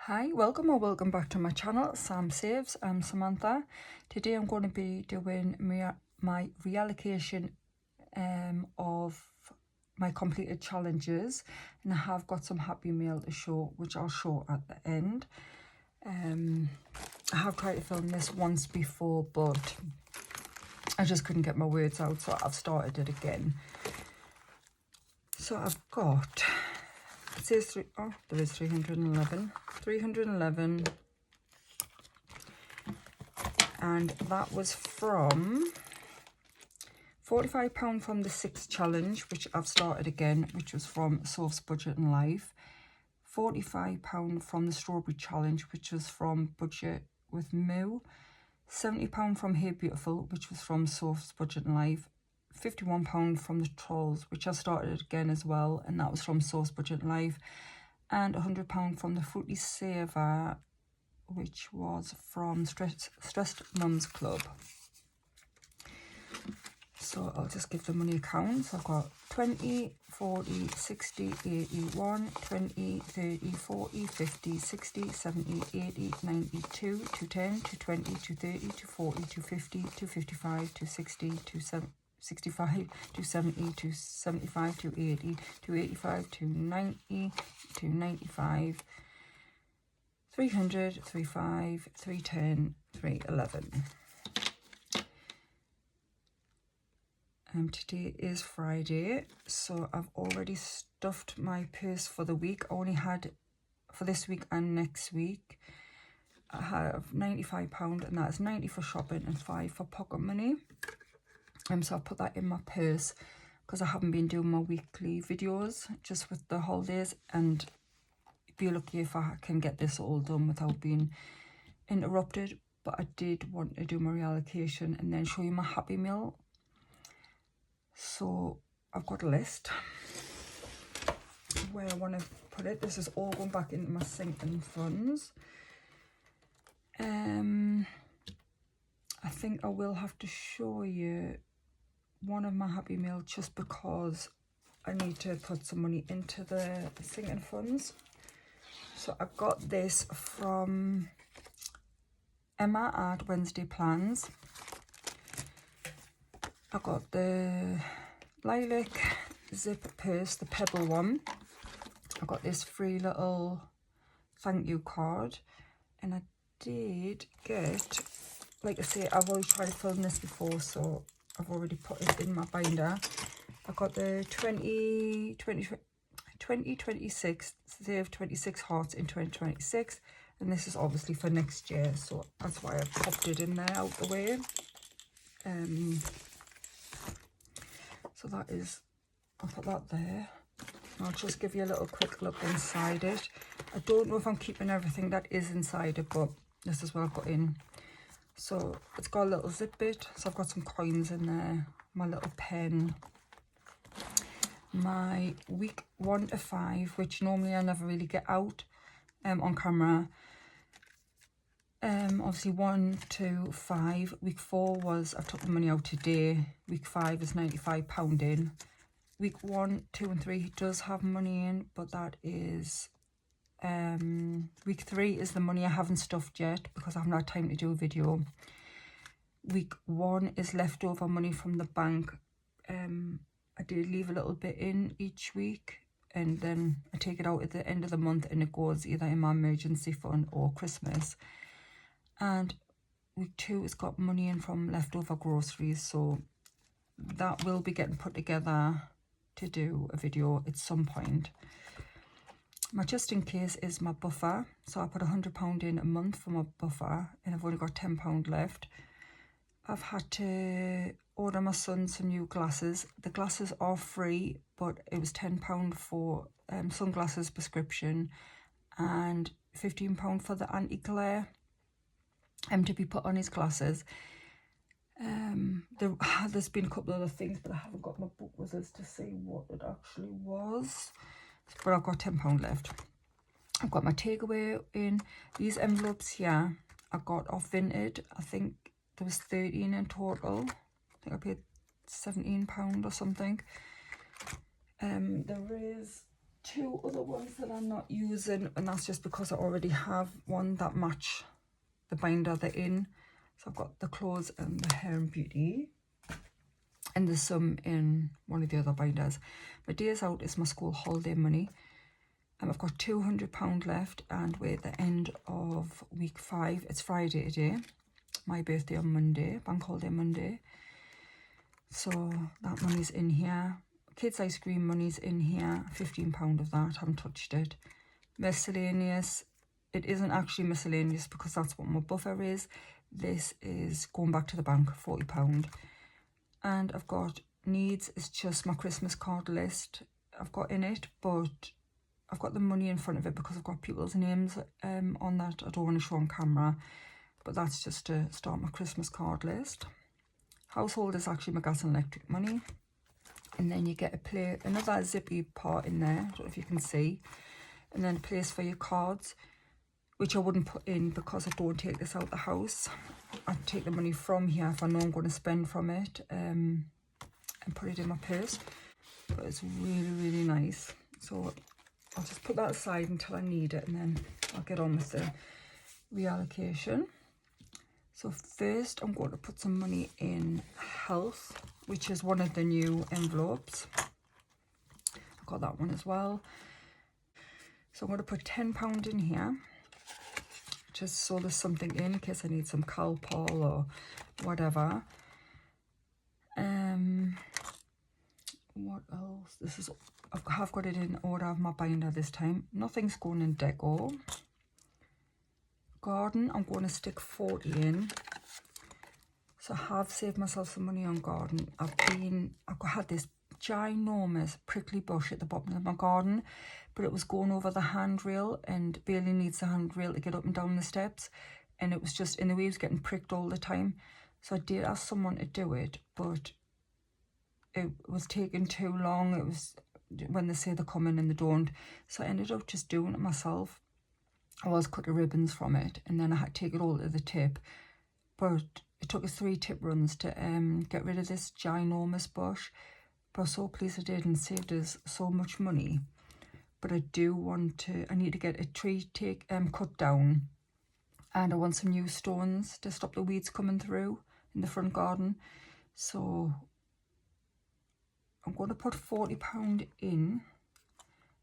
Hi, welcome or welcome back to my channel, Sam Saves. I'm Samantha. Today I'm going to be doing my reallocation of my completed challenges, and I have got some happy mail to show, which I'll show at the end. I have tried to film this once before, but I just couldn't get my words out, so I've started it again. So I've got, it says there is 311, and that was from £45 from the 6th challenge, which I've started again, which was from Source Budget and Life. £45 from the Strawberry Challenge, which was from Budget with Moo. £70 from Hey Beautiful, which was from Source Budget and Life. £51 from the Trolls, which I started again as well, and that was from Source Budget and Life. And £100 from the Fruity Saver, which was from Stressed Mums Club. So I'll just give the money account. So I've got 20, 40, 60, 81, 20, 30, 40, 50, 60, 70, 80, 92, 210, 220, 230, 240, 250, 255, 260, 265, 270, 275, 280, 285, 290, 295, 300, 35, 310, 311. Today is Friday, so I've already stuffed my purse for the week. I only had, for this week and next week, I have £95, and that is 90 for shopping and 5 for pocket money. So I've put that in my purse because I haven't been doing my weekly videos just with the holidays, and be lucky if I can get this all done without being interrupted. But I did want to do my reallocation and then show you my happy meal. So I've got a list where I want to put it. This is all going back into my sinking funds. I think I will have to show you one of my happy meals just because I need to put some money into the sinking funds. So I got this from Emma at Wednesday Plans. I got the lilac zip purse, the pebble one. I got this free little thank you card, and I did get, like I say, I've already tried to film this before, so I've already put it in my binder. I got the 2026 save 26 hearts in 2026, and this is obviously for next year, so that's why I popped it in there out the way. So that is, I'll put that there. I'll just give you a little quick look inside it. I don't know if I'm keeping everything that is inside it, but this is what I've got in. So it's got a little zip bit, so I've got some coins in there, my little pen, my week 1 to 5, which normally I never really get out on camera. Obviously 1 to 5. Week 4 was, I took the money out today. Week 5 is £95 in. Week 1, 2 and 3 does have money in, but that is week 3 is the money I haven't stuffed yet because I haven't had time to do a video. Week 1 is leftover money from the bank. I did leave a little bit in each week, and then I take it out at the end of the month, and it goes either in my emergency fund or Christmas. And week 2 has got money in from leftover groceries, so that will be getting put together to do a video at some point. My just in case is my buffer, so I put £100 in a month for my buffer, and I've only got £10 left. I've had to order my son some new glasses. The glasses are free, but it was £10 for sunglasses prescription and £15 for the anti-glare to be put on his glasses. There's been a couple other things, but I haven't got my book with us to see what it actually was. But I've got £10 left. I've got my takeaway in. These envelopes here I got off Vinted. I think there was 13 in total. I think I paid £17 or something. There is two other ones that I'm not using, and that's just because I already have one that match the binder they're in. So I've got the clothes and the hair and beauty, and there's some in one of the other binders. My days out is my school holiday money. I've got £200 left, and we're at the end of week 5. It's Friday today, my birthday on Monday, bank holiday Monday. So that money's in here. Kids ice cream money's in here, £15 of that, haven't touched it. Miscellaneous, it isn't actually miscellaneous because that's what my buffer is. This is going back to the bank, £40. And I've got needs, it's just my Christmas card list I've got in it, but I've got the money in front of it because I've got people's names on that. I don't want to show on camera, but that's just to start my Christmas card list. Household is actually my gas and electric money. And then you get another zippy part in there, I don't know if you can see. And then a place for your cards, which I wouldn't put in because I don't take this out the house. I take the money from here if I know I'm going to spend from it, and put it in my purse. But it's really, really nice. So I'll just put that aside until I need it, and then I'll get on with the reallocation. So first I'm going to put some money in health, which is one of the new envelopes. I got that one as well. So I'm going to put £10 in here, just so there's something in case I need some Calpol or whatever. What else? This is, I have got it in order of my binder this time. Nothing's going in deco. Garden, I'm going to stick 40 in. So I have saved myself some money on garden. I've had this ginormous prickly bush at the bottom of my garden, but it was going over the handrail, and Bailey needs the handrail to get up and down the steps, and it was just in the way, it was getting pricked all the time. So I did ask someone to do it, but it was taking too long. It was when they say they come in and they don't. So I ended up just doing it myself. I was cut the ribbons from it, and then I had to take it all to the tip. But it took us 3 tip runs to get rid of this ginormous bush. But I was so pleased I did, and saved us so much money. But I do want to, I need to get a tree cut down, and I want some new stones to stop the weeds coming through in the front garden. So I'm going to put £40 in,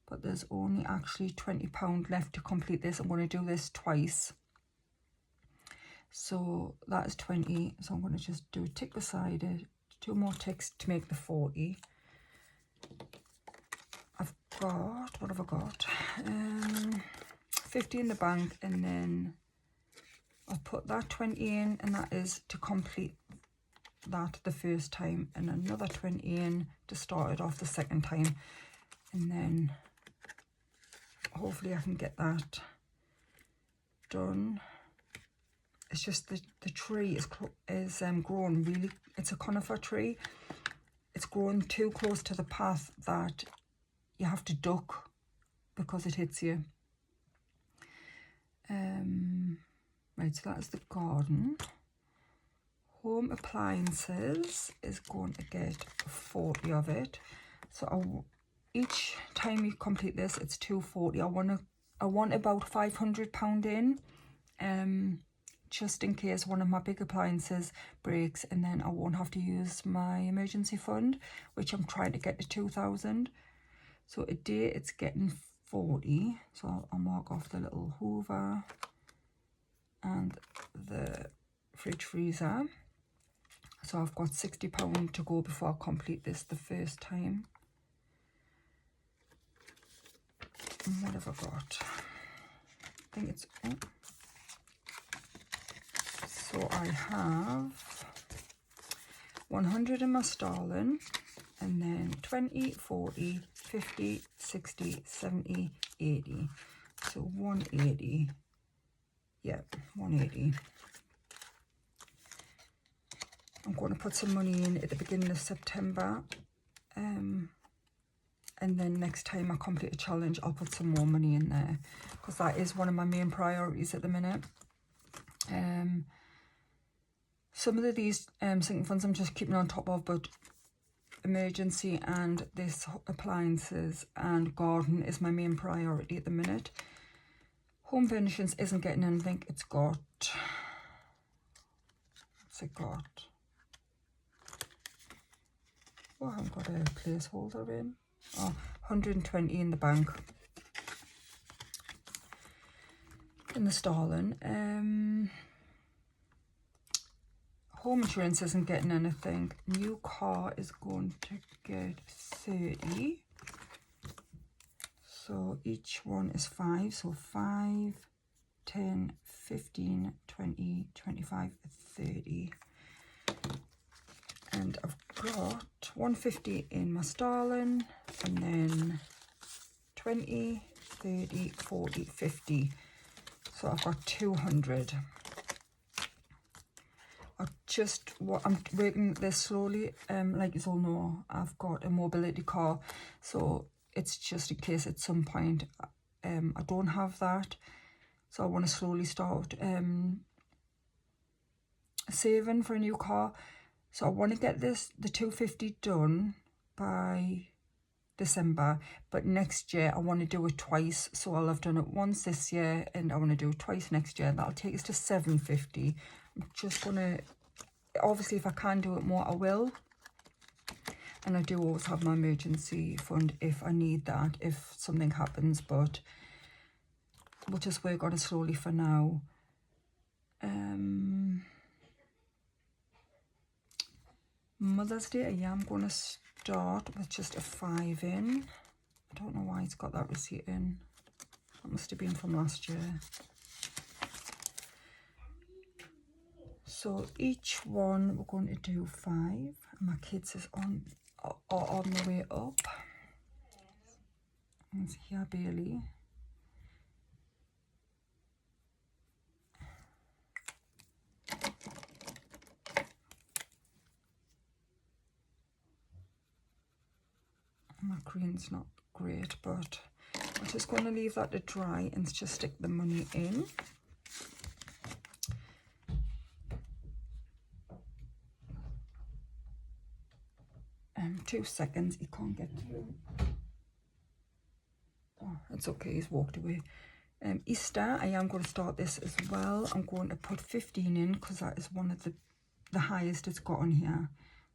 but there's only actually £20 left to complete this. I'm going to do this twice. So that is 20. So I'm going to just do a tick beside it, 2 more ticks to make the 40. I've got, what have I got? 50 in the bank, and then I'll put that 20 in, and that is to complete that the first time, and another 20 in to start it off the second time, and then hopefully I can get that done. It's just the tree is grown really, it's a conifer tree. It's grown too close to the path that you have to duck because it hits you. Right, so that is the garden. Home appliances is going to get 40 of it. So each time you complete this, it's £240. I want about £500 in, just in case one of my big appliances breaks, and then I won't have to use my emergency fund, which I'm trying to get to 2,000. So a day it's getting 40. So I'll mark off the little hoover and the fridge freezer. So I've got £60 to go before I complete this the first time. And what have I got? I think it's... Oh. So I have 100 in my Starling, and then 20, 40, 50, 60, 70, 80. So 180. Yeah, 180. I'm going to put some money in at the beginning of September, and then next time I complete a challenge, I'll put some more money in there, because that is one of my main priorities at the minute. Some of these sinking funds I'm just keeping on top of, but emergency, and this appliances and garden is my main priority at the minute. Home furnishings isn't getting anything. It's got, what's it got? Oh, I haven't got a placeholder in. Oh, 120 in the bank. In the stalling. Home insurance isn't getting anything. New car is going to get 30. So each one is 5. So 5, 10, 15, 20, 25, 30. And I've got 150 in my stalling, and then 20, 30, 40, 50. So I've got 200. I'm working this slowly. Like you all know, I've got a mobility car, so it's just in case at some point I don't have that. So I want to slowly start saving for a new car. So I want to get the 250 done by December, but next year I want to do it twice. So I'll have done it once this year, and I want to do it twice next year. That'll take us to 750. I'm just gonna, obviously if I can do it more I will, and I do always have my emergency fund if I need that, if something happens, but we'll just work on it slowly for now. Mother's Day, yeah, I'm going to start with just a 5 in. I don't know why it's got that receipt in. That must have been from last year. So each one we're going to do 5. My kids are on the way up. It's here Bailey. My green's not great, but I'm just going to leave that to dry and just stick the money in. 2 seconds, he can't get through. Oh, it's okay, he's walked away. Easter, I am going to start this as well. I'm going to put 15 in because that is one of the highest it's got on here.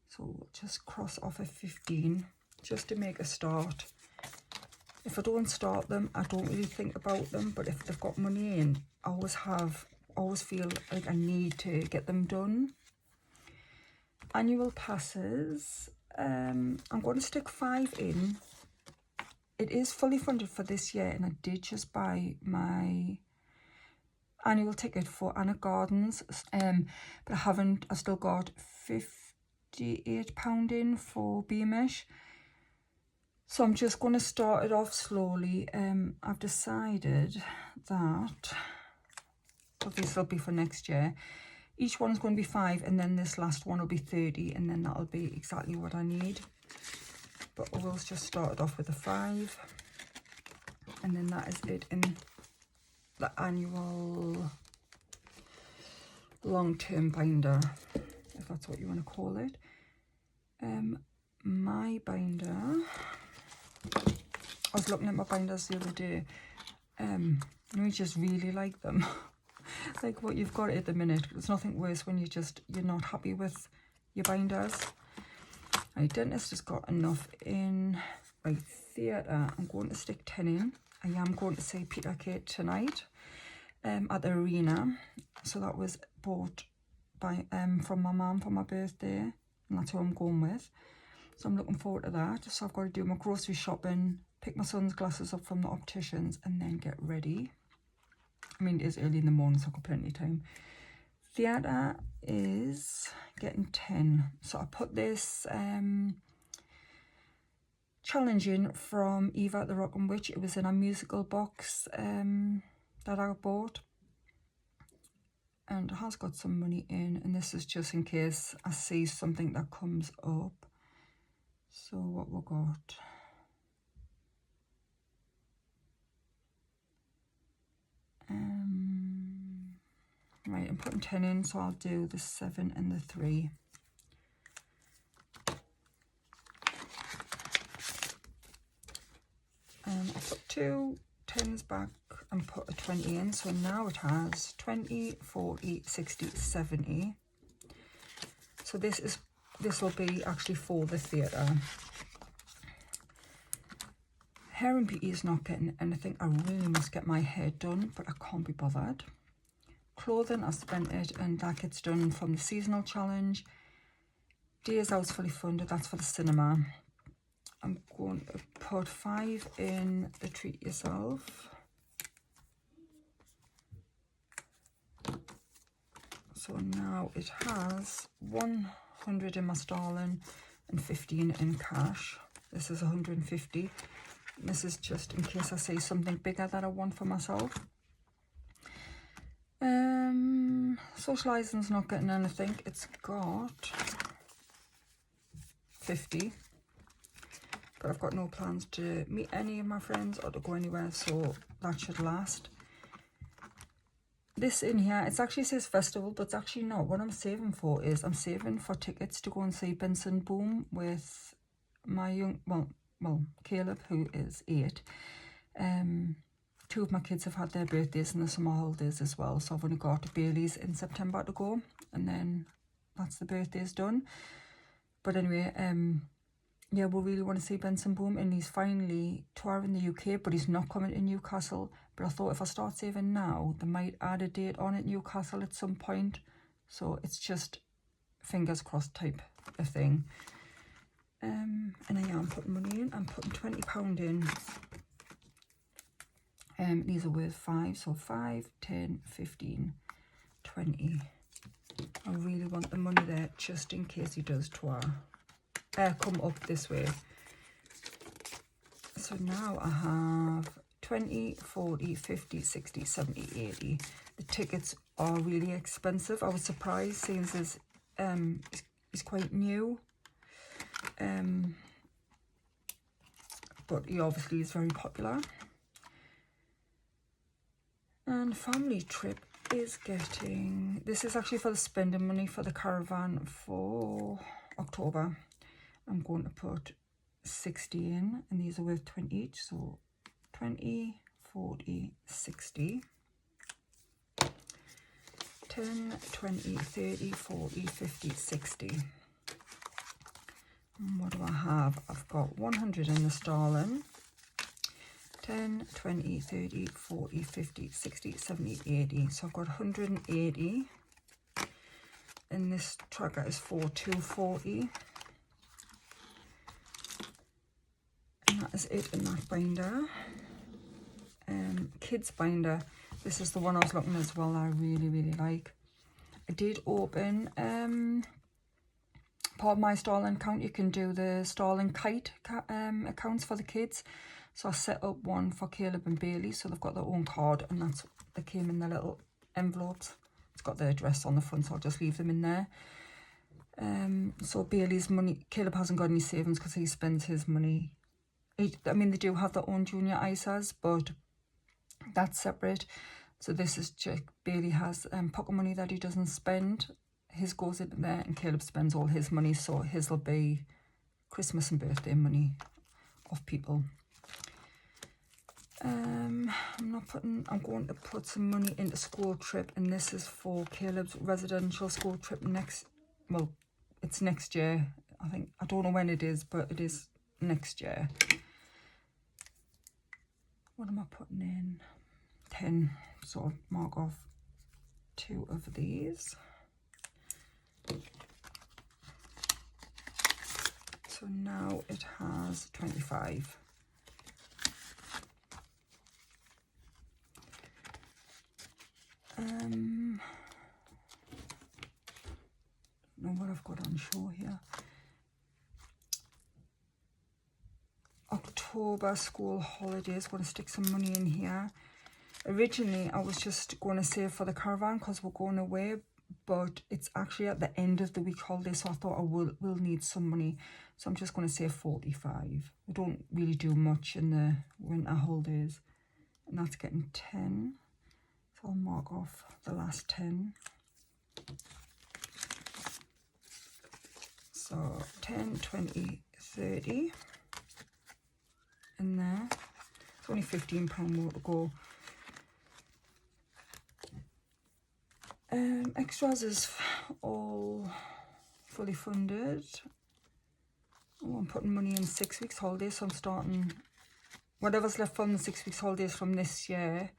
So we'll just cross off a 15 just to make a start. If I don't start them, I don't really think about them, but if they've got money in, I always feel like I need to get them done. Annual passes, I'm going to stick 5 in. It is fully funded for this year, and I did just buy my annual ticket for Anna Gardens, but I've still got £58 in for Beamish. So I'm just going to start it off slowly. I've decided that this will be for next year. Each one's going to be 5, and then this last one will be 30, and then that'll be exactly what I need. But I will just start it off with a 5, and then that is it in the annual long-term binder, if that's what you want to call it. My binder, I was looking at my binders the other day, and I just really like them. Like what you've got at the minute. There's nothing worse when you're not happy with your binders. My dentist has got enough in. Right, theatre, I'm going to stick 10 in. I am going to see Peter Kate tonight at the arena. So that was bought by from my mum for my birthday, and that's who I'm going with. So I'm looking forward to that. So I've got to do my grocery shopping, pick my son's glasses up from the opticians, and then get ready. I mean, it is early in the morning, so I've got plenty of time. Theatre is getting 10. So I put this challenge in from Eva the Rockin' Witch. It was in a musical box that I bought. And it has got some money in. And this is just in case I see something that comes up. So what we got? Right, I'm putting 10 in, so I'll do the 7 and the 3. I put 2 10s back and put a 20 in, so now it has 20, 40, 60, 70. So this will be actually for the theatre. Hair and beauty is not getting anything. I really must get my hair done, but I can't be bothered. Clothing, I spent it, and that gets done from the seasonal challenge. Days Out's fully funded, that's for the cinema. I'm going to put 5 in the treat yourself. So now it has 100 in my sterling and 15 in cash. This is 150. This is just in case I see something bigger that I want for myself. Socialising's not getting anything. It's got 50. But I've got no plans to meet any of my friends or to go anywhere, so that should last. This in here, it actually says festival, but it's actually not. What I'm saving for is I'm saving for tickets to go and see Benson Boom with my young, well, Caleb, who is 8. 2 of my kids have had their birthdays and the summer holidays as well, so I've only got Bailey's in September to go, and then that's the birthdays done. But anyway, yeah, we really want to see Benson Boom, and he's finally touring the UK, but he's not coming to Newcastle. But I thought if I start saving now, they might add a date on at Newcastle at some point. So it's just fingers crossed type of thing. And I am putting money in. I'm putting £20 in. These are worth 5, so 5, 10, 15, 20. I really want the money there just in case he does tour. Come up this way. So now I have 20, 40, 50, 60, 70, 80. The tickets are really expensive. I was surprised seeing this is quite new. But he obviously is very popular. And family trip is getting, this is actually for the spending money for the caravan for October. I'm going to put 60 in, and these are worth 20 each, so 20, 40, 60, 10, 20, 30, 40, 50, 60. And what do I have? I've got 100 in the sterling, 10, 20, 30, 40, 50, 60, 70, 80. So I've got 180. And this tracker is for 240. And that is it in that binder. Kids binder. This is the one I was looking as well. I really, really like. I did open part of my Starling account. You can do the Starling Kite accounts for the kids. So I set up one for Caleb and Bailey, so they've got their own card, and that's they came in their little envelopes. It's got their address on the front, so I'll just leave them in there. So Bailey's money, Caleb hasn't got any savings because he spends his money. I mean, they do have their own junior ISAs, but that's separate. So this is just, Bailey has pocket money that he doesn't spend. His goes in there, and Caleb spends all his money, so his will be Christmas and birthday money of people. I'm going to put some money into school trip, and this is for Caleb's residential school trip it's next year. I don't know when it is, but it is next year. What am I putting in? 10. So I'll mark off 2 of these. So now it has 25. Don't know what I've got on show here. October school holidays. Want to stick some money in here. Originally, I was just going to save for the caravan because we're going away, but it's actually at the end of the week holiday, so I thought I will need some money. So I'm just going to save 45. We don't really do much in the winter holidays, and that's getting 10. So I'll mark off the last 10. So 10, 20, 30 in there. It's only £15 more to go. Extras is all fully funded. Oh, I'm putting money in 6 weeks holidays, so I'm starting whatever's left from the 6 weeks holidays from this year,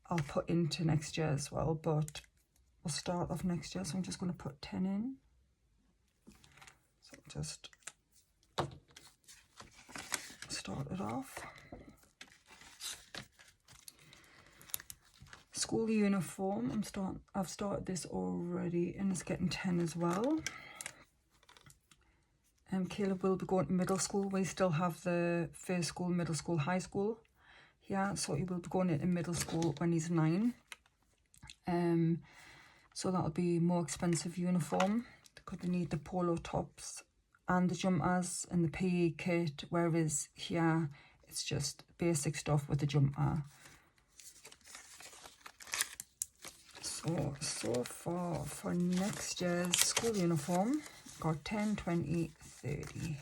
I'll put into next year as well, but we'll start off next year, so I'm just going to put 10 in. So just start it off. School uniform, I've started this already and it's getting 10 as well. Caleb will be going to middle school. We still have the first school, middle school, high school here, so he will be going into middle school when he's 9. So that'll be more expensive uniform because they need the polo tops and the jumpers and the PE kit, whereas here it's just basic stuff with the jumper. So far for next year's school uniform, got 10, 20, 30.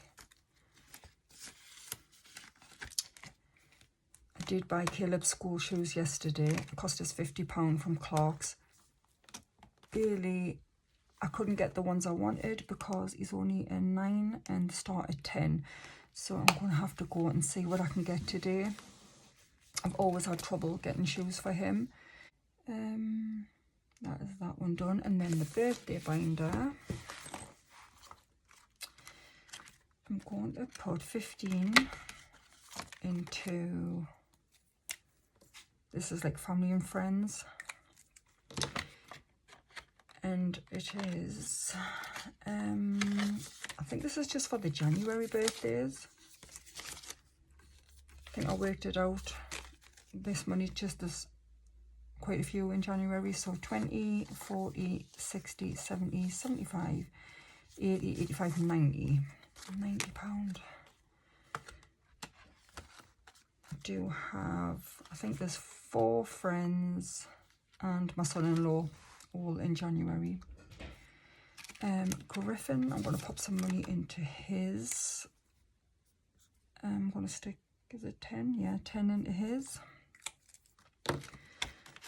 I did buy Caleb's school shoes yesterday. It cost us £50 from Clark's. Really, I couldn't get the ones I wanted because he's only a 9 and start at 10. So I'm going to have to go and see what I can get today. I've always had trouble getting shoes for him. That is that one done. And then the birthday binder. I'm going to put 15 into, this is like family and friends. And it is, I think this is just for the January birthdays. I think I worked it out. This money just is quite a few in January. So 20, 40, 60, 70, 75, 80, 85, 90. £90. I do have, I think there's 4 friends and my son-in-law all in January. Griffin, I'm going to pop some money into his. I'm going to stick, is it 10? Yeah, 10 into his.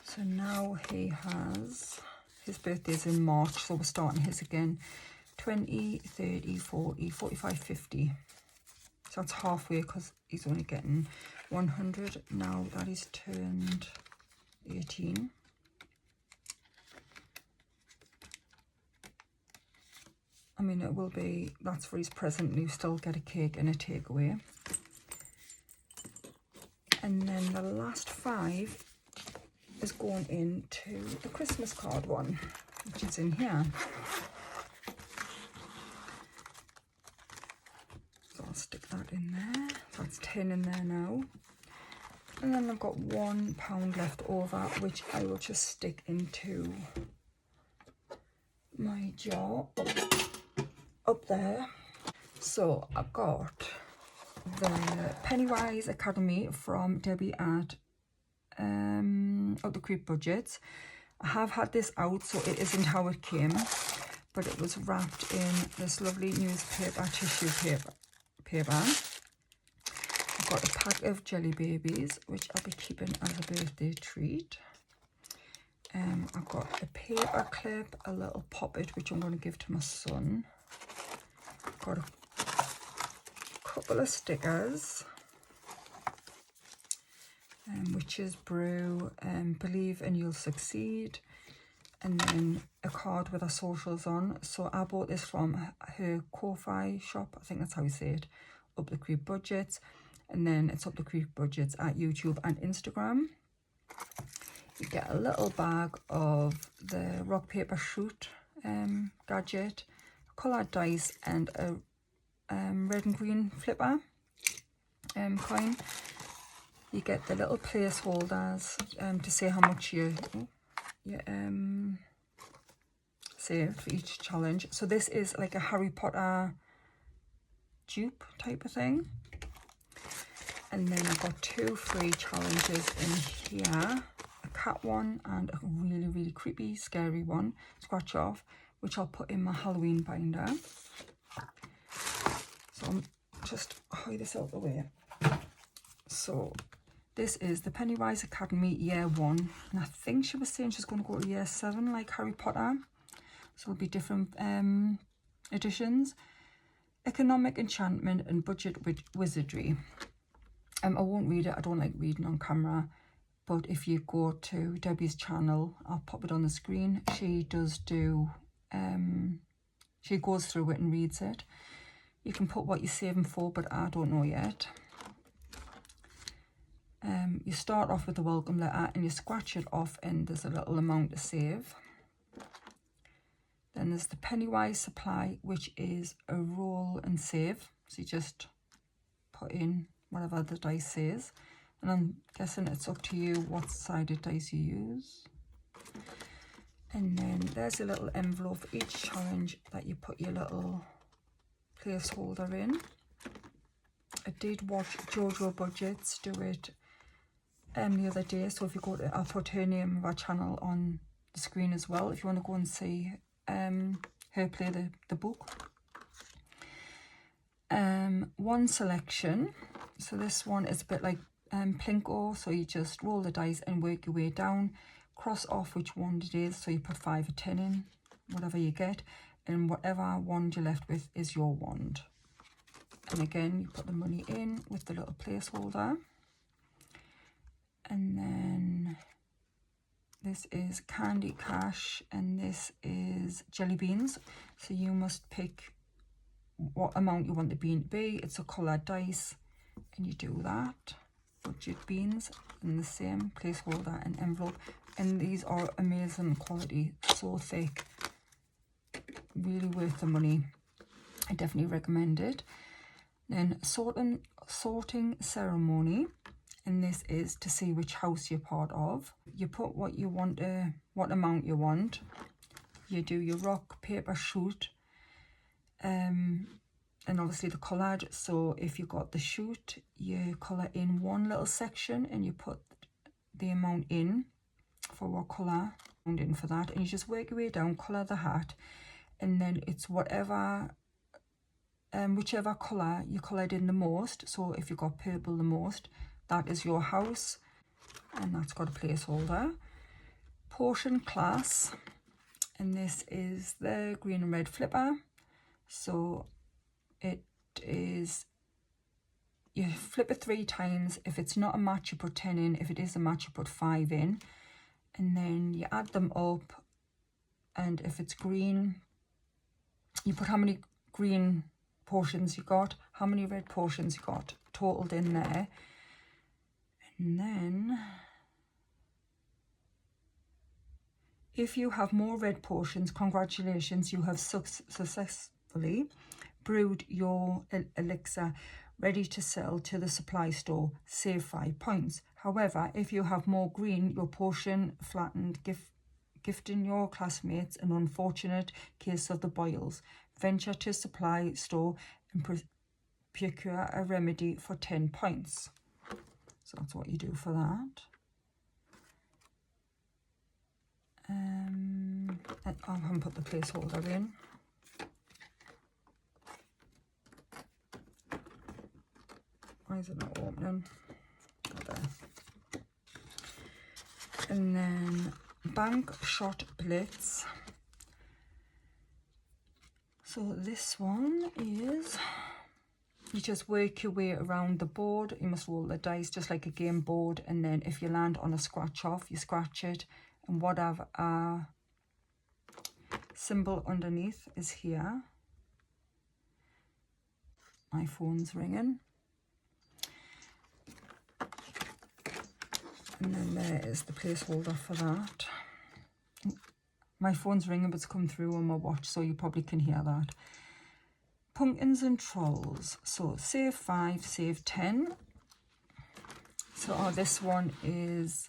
So now he has, his birthday's in March, so we're starting his again. 20, 30, 40, 45, 50. So that's halfway because he's only getting 100 now that he's turned 18. I mean, it will be, that's for his present, and you still get a cake and a takeaway. And then the last 5 is going into the Christmas card one, which is in here. So I'll stick that in there. That's 10 in there now. And then I've got £1 left over, which I will just stick into my jar up there. So I've got the Pennywise Academy from Debbie at Up the Creek Budgets. I have had this out, so it isn't how it came, but it was wrapped in this lovely newspaper, tissue paper. I've got a pack of Jelly Babies, which I'll be keeping as a birthday treat. I've got a paper clip, a little poppet, which I'm going to give to my son. I've got a couple of stickers, Witch's Brew, Believe and You'll Succeed, and then a card with our socials on. So I bought this from her Ko-Fi shop, I think that's how you say it, Up the Creek Budgets, and then it's Up the Creek Budgets at YouTube and Instagram. You get a little bag of the rock paper shoot gadget, coloured dice, and a red and green flipper coin. You get the little placeholders to say how much you saved for each challenge. So this is like a Harry Potter dupe type of thing. And then I've got 2 free challenges in here. A cat one and a really, really creepy, scary one, scratch off, which I'll put in my Halloween binder. So I'm just hide this out the way. So this is the Pennywise Academy Year 1. And I think she was saying she's going to go to Year 7 like Harry Potter. So it'll be different editions. Economic Enchantment and Budget Wizardry. I won't read it. I don't like reading on camera. But if you go to Debbie's channel, I'll pop it on the screen. She does do, she goes through it and reads it. You can put what you're saving for, but I don't know yet. You start off with a welcome letter and you scratch it off and there's a little amount to save. Then there's the Pennywise supply, which is a roll and save. So you just put in whatever the dice says. And I'm guessing it's up to you what sided dice you use. And then there's a little envelope for each challenge that you put your little placeholder in. I did watch Jojo Budgets do it the other day. So if you go to, I'll put her name of our channel on the screen as well if you want to go and see her play the book. One selection. So this one is a bit like Plinko, so you just roll the dice and work your way down, cross off which wand it is, so you put 5 or 10 in, whatever you get, and whatever wand you're left with is your wand. And again, you put the money in with the little placeholder. And then this is Candy Cash and this is Jelly Beans. So you must pick what amount you want the bean to be. It's a coloured dice and you do that. Budget beans in the same placeholder and envelope. And these are amazing quality, so thick. Really worth the money. I definitely recommend it. Then sorting ceremony. And this is to see which house you're part of. You put what you want, what amount you want. You do your rock, paper, shoot, and obviously the coloured. So if you got the shoot, you colour in one little section and you put the amount in for what colour and in for that, and you just work your way down, colour the hat, and then it's whatever, whichever colour you coloured in the most. So if you got purple the most, that is your house, and that's got a placeholder. Portion class, and this is the green and red flipper. So it is, you flip it 3 times. If it's not a match, you put 10 in. If it is a match, you put 5 in. And then you add them up. And if it's green, you put how many green portions you got, how many red portions you got, totaled in there. And then, if you have more red portions, congratulations, you have successfully brewed your elixir ready to sell to the supply store. Save 5 points. However, if you have more green, your portion flattened, gifting your classmates an unfortunate case of the boils. Venture to supply store and procure a remedy for 10 points. So that's what you do for that. I haven't put the placeholder in. Why is it not opening? Oh, there. And then Bank Shot Blitz. So this one is, you just work your way around the board. You must roll the dice just like a game board, and then if you land on a scratch off, you scratch it, and whatever symbol underneath is here. My phone's ringing. And then there is the placeholder for that. My phone's ringing, but it's come through on my watch, so you probably can hear that. Pumpkins and Trolls. So save 5, save 10. So this one is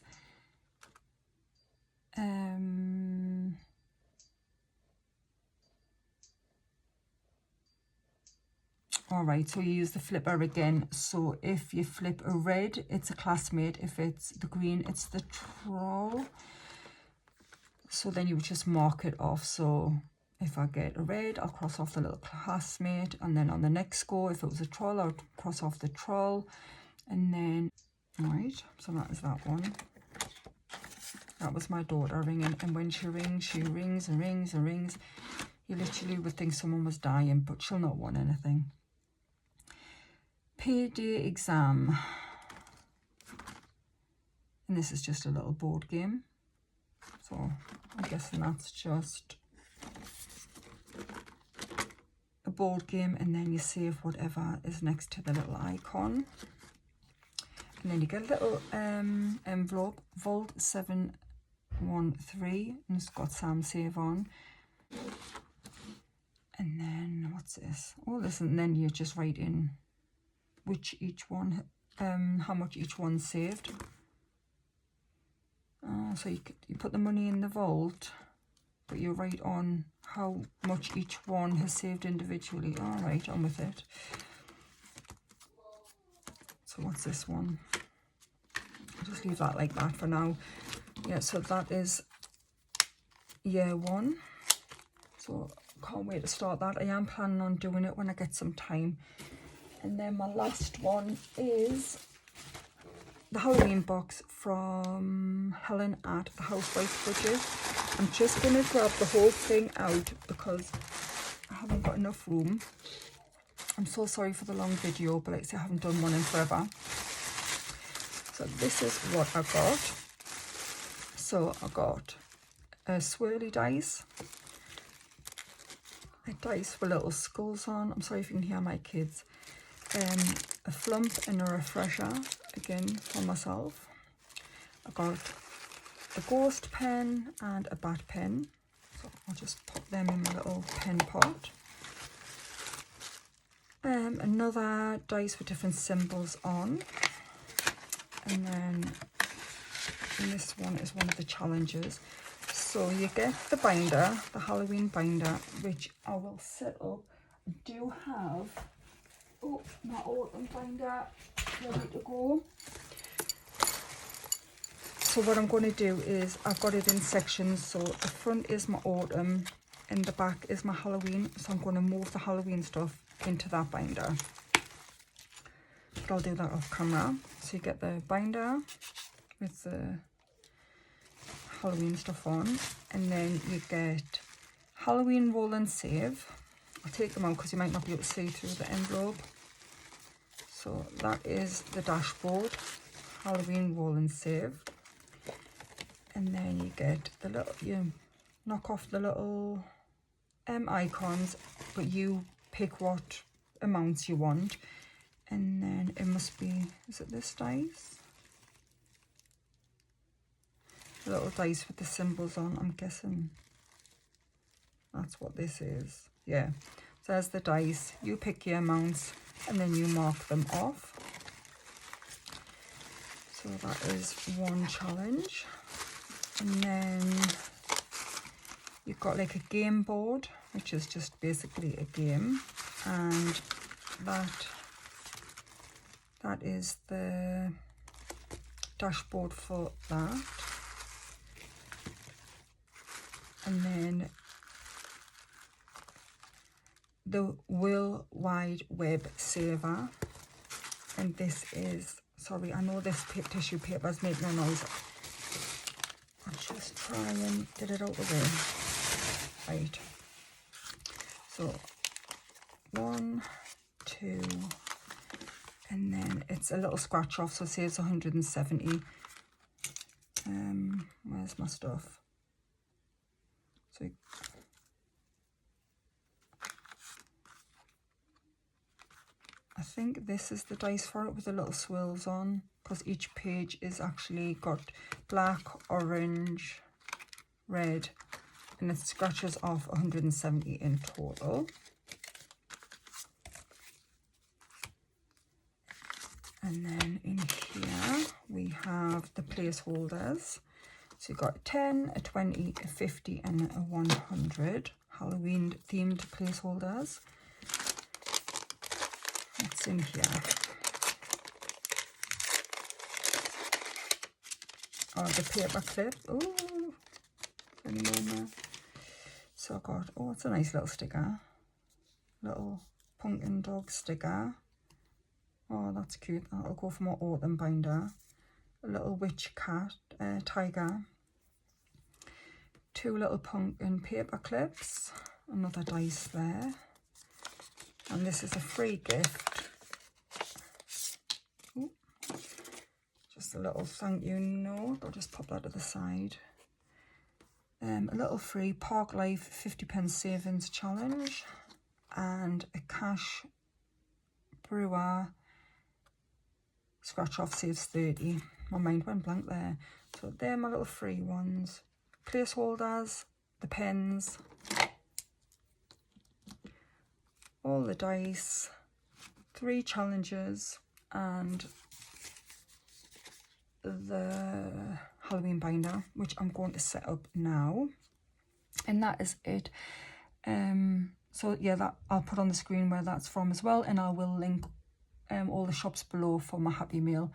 all right, so you use the flipper again. So if you flip a red, it's a classmate. If it's the green, it's the troll. So then you would just mark it off. So if I get a red, I'll cross off the little classmate, and then on the next go, if it was a troll, I'll cross off the troll. And then, right, so that is that one. That was my daughter ringing, and when she rings and rings and rings. You literally would think someone was dying, but she'll not want anything. Payday exam. And this is just a little board game. So I'm guessing that's just a board game, and then you save whatever is next to the little icon. And then you get a little envelope, Vault 713, and it's got Sam Save on. And then what's this? Oh, this, and then you just write in which each one, how much each one saved. So you put the money in the vault, but you write on how much each one has saved individually. All right, I'm with it. So what's this one? I'll just leave that like that for now. Yeah, so that is year one. So can't wait to start that. I am planning on doing it when I get some time. And then my last one is the Halloween box from Helen at Housewife Budget. I'm just going to grab the whole thing out because I haven't got enough room. I'm so sorry for the long video, but like I say, I haven't done one in forever. So this is what I got. So I got a swirly dice. A dice with little skulls on. I'm sorry if you can hear my kids. A flump and a refresher, again for myself. I got a ghost pen and a bat pen. So I'll just pop them in my little pen pot. Another dice with different symbols on. And then this one is one of the challenges. So you get the binder, the Halloween binder, which I will set up. I do have, oh, my autumn binder ready to go. So what I'm going to do is, I've got it in sections. So the front is my autumn and the back is my Halloween. So I'm going to move the Halloween stuff into that binder. But I'll do that off camera. So you get the binder with the Halloween stuff on, and then you get Halloween roll and save. I'll take them out because you might not be able to see through the envelope. So that is the dashboard, Halloween roll and save. And then you get the little, you knock off the little icons, but you pick what amounts you want. And then it must be, is it this dice? Little dice with the symbols on, I'm guessing that's what this is. Yeah, so there's the dice, you pick your amounts and then you mark them off. So that is one challenge. And then you've got like a game board, which is just basically a game, and that is the dashboard for that. And then the World Wide Web Saver, and this is, sorry, I know this tissue papers make no noise. I'll just try and get it out of the way. Right. So 1, 2, and then it's a little scratch off, so it says 170. Where's my stuff? So I think this is the dice for it with the little swirls on, because each page is actually got black, orange, red, and it scratches off 170 in total. And then in here we have the placeholders. So you've got a 10, a 20, a 50 and a 100 Halloween themed placeholders. What's in here? Oh, the paper clip. Oh, any more? So I got, oh, it's a nice little sticker. Little pumpkin dog sticker. Oh, that's cute. That'll go for my autumn binder. A little witch cat, tiger. 2 little pumpkin paper clips. Another dice there. And this is a free gift. Ooh. Just a little thank you note. I'll just pop that to the side. A little free Park Life 50p savings challenge. And a cash brewer scratch off saves 30. My mind went blank there. So they're my little free ones. Placeholders, the pens, all the dice, 3 challenges, and the Halloween binder, which I'm going to set up now. And that is it. So yeah, that I'll put on the screen where that's from as well, and I will link all the shops below for my Happy Meal.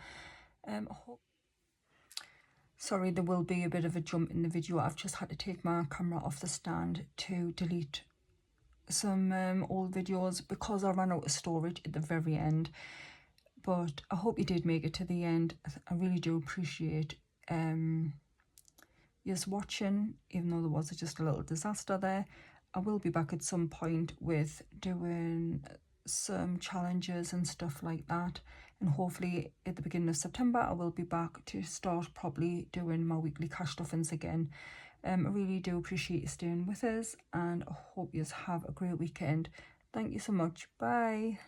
Sorry, there will be a bit of a jump in the video. I've just had to take my camera off the stand to delete some old videos because I ran out of storage at the very end. But I hope you did make it to the end. I really do appreciate yours watching, even though there was just a little disaster there. I will be back at some point with doing some challenges and stuff like that, and hopefully at the beginning of September I will be back to start probably doing my weekly cash stuffings again. I really do appreciate you staying with us, and I hope you have a great weekend. Thank you so much. Bye.